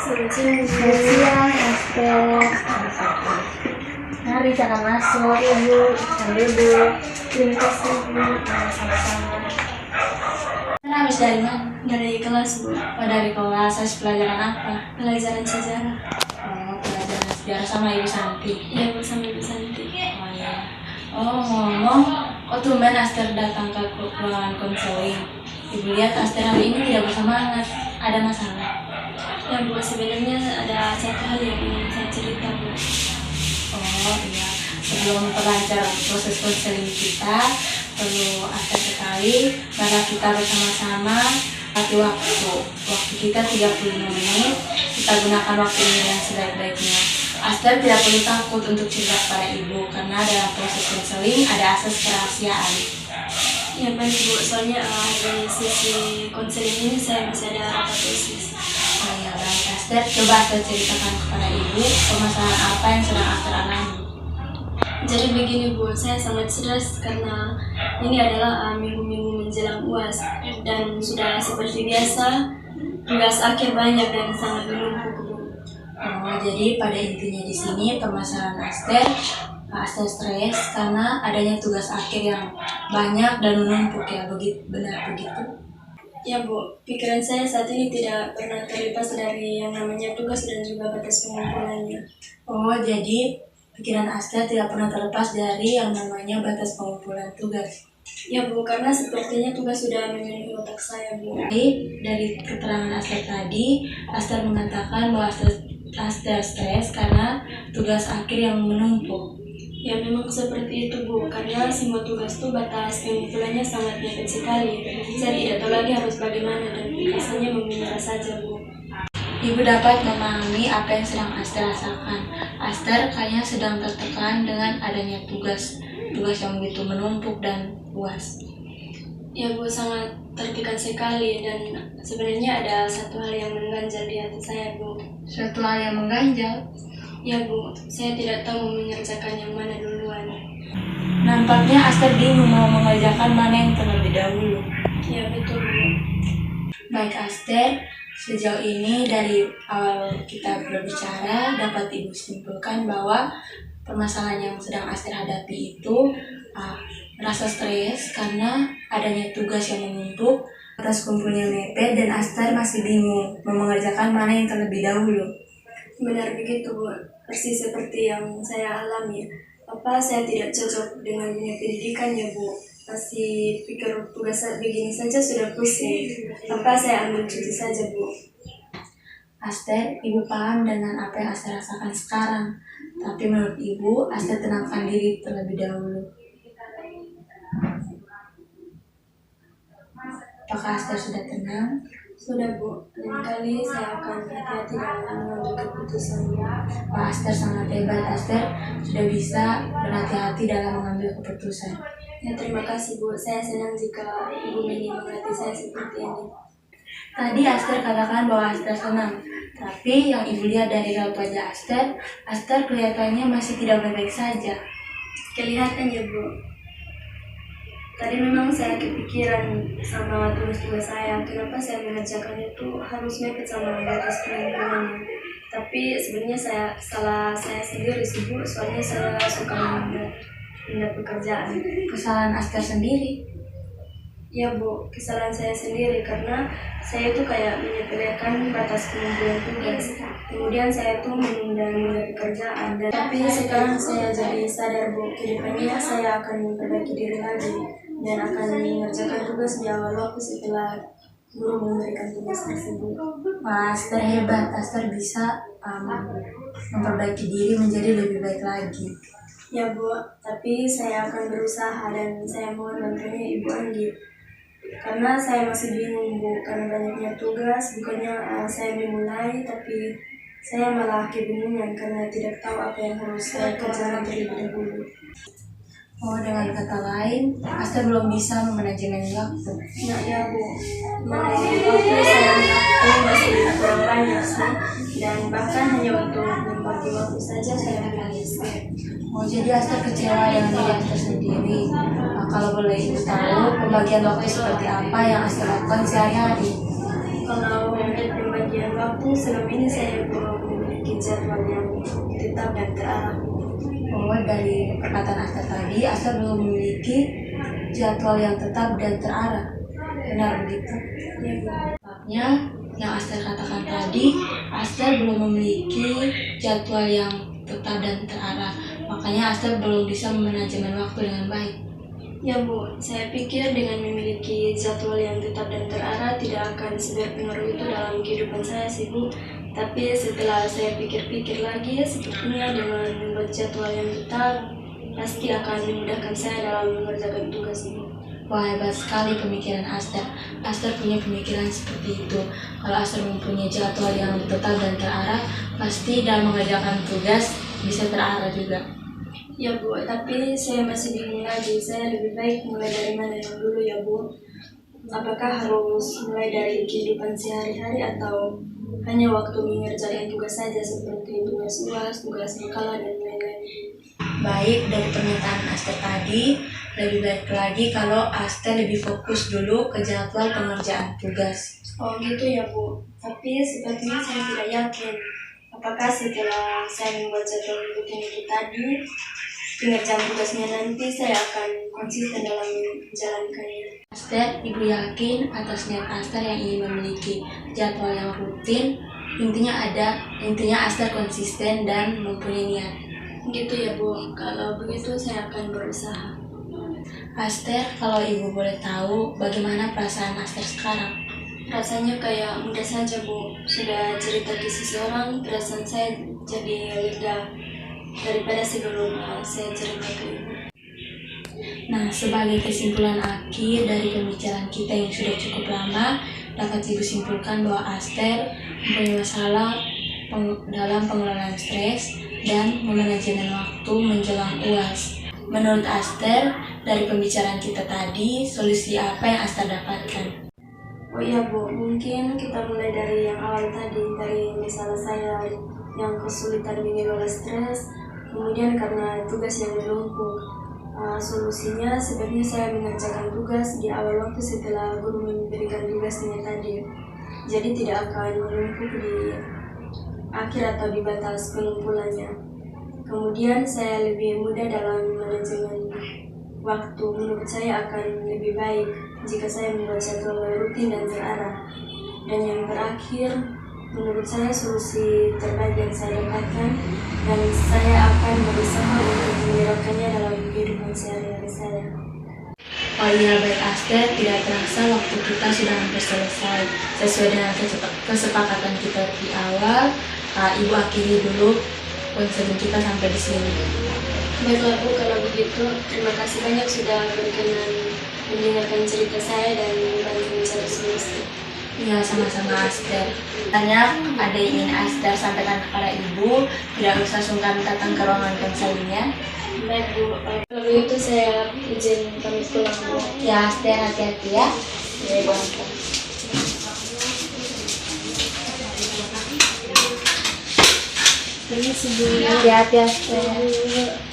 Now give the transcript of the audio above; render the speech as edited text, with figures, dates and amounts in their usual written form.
Selamat siang, Aster. Mari jangan masuk, Ibu. Jangan duduk. Terima kasih, Bu. Sama-sama. Habis dari mana? Dari kelas, Bu. Oh, dari kelas. Habis pelajaran apa? Pelajaran sejarah. Oh, pelajaran sejarah sama Ibu Santi. Iya, Bu, sama Ibu Santi. Oh, iya. Oh, ngomong, kok tumben Aster datang ke ruangan konseling? Ibu lihat Aster hari ini tidak bersemangat. Ada masalah? Ya, Bu, sebenarnya ada satu hal yang ingin saya cerita, Bu. Oh iya, sebelum terlancar proses konseling kita, perlu Aster ketahui bahwa kita bersama-sama latih waktu kita 35 menit, kita gunakan waktu ini dengan sebaik-baiknya. Aster tidak perlu takut untuk cerita kepada Ibu, karena dalam proses konseling ada asas kerahasiaan. Ya, baik, Bu. Soalnya di sesi konseling ini saya masih ada rapat dosis. Oh ya, baik Aster, coba Aster ceritakan kepada Ibu permasalahan apa yang sedang Aster alami. Jadi begini, Bu, saya sangat stres karena ini adalah minggu-minggu menjelang UAS dan sudah seperti biasa tugas akhir banyak dan sangat menumpuk, Bu. Oh, jadi pada intinya di sini permasalahan Aster stres karena adanya tugas akhir yang banyak dan menumpuk ya, benar begitu? Ya, Bu, pikiran saya saat ini tidak pernah terlepas dari yang namanya tugas dan juga batas pengumpulannya. Oh, jadi pikiran Aster tidak pernah terlepas dari yang namanya batas pengumpulan tugas. Ya, Bu, karena sepertinya tugas sudah memenuhi otak saya, Bu. Jadi, dari keterangan Aster tadi, Aster mengatakan bahwa Aster stres karena tugas akhir yang menumpuk. Ya, memang seperti itu, Bu, karena semua tugas itu batas pengumpulannya sangat mepet sekali. Saya tidak tahu lagi harus bagaimana dan rasanya menyerah saja, Bu. Ibu dapat memahami apa yang sedang Aster rasakan. Aster kayaknya sedang tertekan dengan adanya tugas yang begitu menumpuk dan luas. Ya, Bu, sangat tertekan sekali dan sebenarnya ada satu hal yang mengganjal di hati saya, Bu. Suatu hal yang mengganjal? Ya, Bu, saya tidak tahu mengerjakan yang mana duluan. Nampaknya Aster bingung mau mengerjakan mana yang terlebih dahulu. Ya, betul, Bu. Baik Aster, sejauh ini dari awal kita berbicara dapat Ibu simpulkan bahwa permasalahan yang sedang Aster hadapi itu rasa stres karena adanya tugas yang menumpuk, atas kumpulnya mepet, dan Aster masih bingung mau mengerjakan mana yang terlebih dahulu. Benar begitu, Bu. Persis seperti yang saya alami. Saya tidak cocok dengan dunia pendidikan, ya, Bu. Masih pikir tugas begini saja sudah pusing. Saya ambil cuti saja, Bu. Aster, Ibu paham dengan apa yang Aster rasakan sekarang. Tapi menurut Ibu, Aster tenangkan diri terlebih dahulu. Apakah Aster sudah tenang? Sudah, Bu. Lain kali saya akan hati-hati dalam mengambil keputusan. Wah, Aster sangat hebat. Aster sudah bisa berhati-hati dalam mengambil keputusan. Ya, terima kasih, Bu. Saya senang jika Ibu menyemangati saya seperti ini. Tadi Aster katakan bahwa Aster senang, tapi yang Ibu lihat dari raut wajah Aster kelihatannya masih tidak baik-baik saja. Kelihatan, ya, Bu. Tadi memang saya kepikiran sama tugas-tugas saya, kenapa saya mengerjakannya itu harus mepet sama batas pengumpulannya. Tapi sebenarnya salah saya sendiri sih, Bu, soalnya saya suka menunda pekerjaan. Kesalahan Aster sendiri? Ya, Bu, kesalahan saya sendiri karena saya itu kayak menyepelekan batas pengumpulan tugas. Kemudian saya tuh menunda pekerjaan. Tapi sekarang saya jadi sadar, Bu, kedepannya saya akan memperbaiki diri lagi dan akan mengerjakan tugas di awal waktu setelah guru memberikan tugas tersebut. Wah, Aster hebat. Aster bisa memperbaiki diri menjadi lebih baik lagi. Ya, Bu, tapi saya akan berusaha dan saya mohon bantuannya Ibu Andi. Karena saya masih bingung, Bu, karena banyaknya tugas. Bukannya saya memulai, tapi saya malah kebingungan karena tidak tahu apa yang harus saya kerjakan terlebih dahulu. Oh, dengan kata lain, Aster belum bisa memanajemen waktu. Nah, ya, Bu, manajemen waktu saya mengakui masih kurang banyak sih, dan bahkan hanya untuk membagi waktu saja saya belum bisa. Oh, jadi Aster kecewa dengan diri Aster sendiri. Kalau boleh Ibu tahu, pembagian waktu seperti apa yang Aster lakukan sehari-hari? Kalau untuk pembagian waktu selama ini saya belum memiliki jadwal yang tetap dan terarah. Oh, dari perkataan Aster tadi, Aster belum memiliki jadwal yang tetap dan terarah. Benar begitu? Ya, Bu. Tepatnya, yang Aster katakan tadi, Aster belum memiliki jadwal yang tetap dan terarah. Makanya Aster belum bisa memanajemen waktu dengan baik. Ya, Bu, saya pikir dengan memiliki jadwal yang tetap dan terarah tidak akan seberpengaruh itu dalam kehidupan saya sih, Bu. Tapi setelah saya pikir-pikir lagi, sepertinya dengan membuat jadwal yang tetap pasti akan memudahkan saya dalam mengerjakan tugas ini. Wah, hebat sekali pemikiran Aster. Aster punya pemikiran seperti itu. Kalau Aster mempunyai jadwal yang tetap dan terarah, pasti dalam mengerjakan tugas bisa terarah juga. Ya, Bu, tapi saya masih bingung lagi. Saya lebih baik mulai dari mana yang dulu ya, Bu? Apakah harus mulai dari kehidupan sehari-hari atau hanya waktu mengerjakan tugas saja seperti tugas UAS, tugas makalah, dan lain-lain? Baik, dari pernyataan Aster tadi, lebih baik lagi kalau Aster lebih fokus dulu ke jadwal pengerjaan tugas. Oh gitu ya, Bu. Tapi sepertinya saya tidak yakin. Apakah setelah saya membuat jadwal rutin itu tadi, pengerjaan tugasnya nanti saya akan konsisten dalam menjalankannya? Aster, Ibu yakin atas niat Aster yang ingin memiliki jadwal yang rutin. Intinya Aster konsisten dan mempunyai niat. Gitu ya, Bu. Kalau begitu saya akan berusaha. Aster, kalau Ibu boleh tahu bagaimana perasaan Aster sekarang? Rasanya kayak mudah saja, Bu. Sudah cerita ke seseorang, perasaan saya jadi lega daripada sebelum saya cerita ke Ibu. Nah, sebagai kesimpulan akhir dari pembicaraan kita yang sudah cukup lama, dapat Ibu simpulkan bahwa Aster mempunyai masalah dalam pengelolaan stres dan memanajemen waktu menjelang UAS. Menurut Aster, dari pembicaraan kita tadi, solusi apa yang Aster dapatkan? Oh iya, Bu, mungkin kita mulai dari yang awal tadi, dari misalnya saya yang kesulitan mengelola stres, kemudian karena tugas yang menumpuk. Solusinya sebenarnya saya mengerjakan tugas di awal waktu setelah guru memberikan tugasnya tadi. Jadi tidak akan menumpuk di akhir atau di batas pengumpulannya. Kemudian saya lebih mudah dalam manajemen waktu. Menurut saya akan lebih baik jika saya membuat jadwal rutin dan terarah. Dan yang terakhir, menurut saya solusi terbaik yang saya dapatkan dan saya akan berusaha untuk menerapkannya dalam kehidupan sehari-hari saya. Oh iya, baik Aster, tidak terasa waktu kita sudah hampir selesai. Sesuai dengan kesepakatan kita di awal, Ibu akhiri dulu konseling kita sampai di sini. Baiklah, Bu, kalau begitu terima kasih banyak sudah berkenan mendengarkan cerita saya dan membantu mencari solusi. Ya, sama-sama Aster. Tanya ada yang ingin Aster sampaikan kepada Ibu, tidak usah sungkan datang ke ruangan konselingnya. Baik, Bu, kalau begitu saya izin pamit pulang, Bu. Ya Aster, hati-hati ya. Ya, Bu. Permisi, Bu. Hati-hati Aster.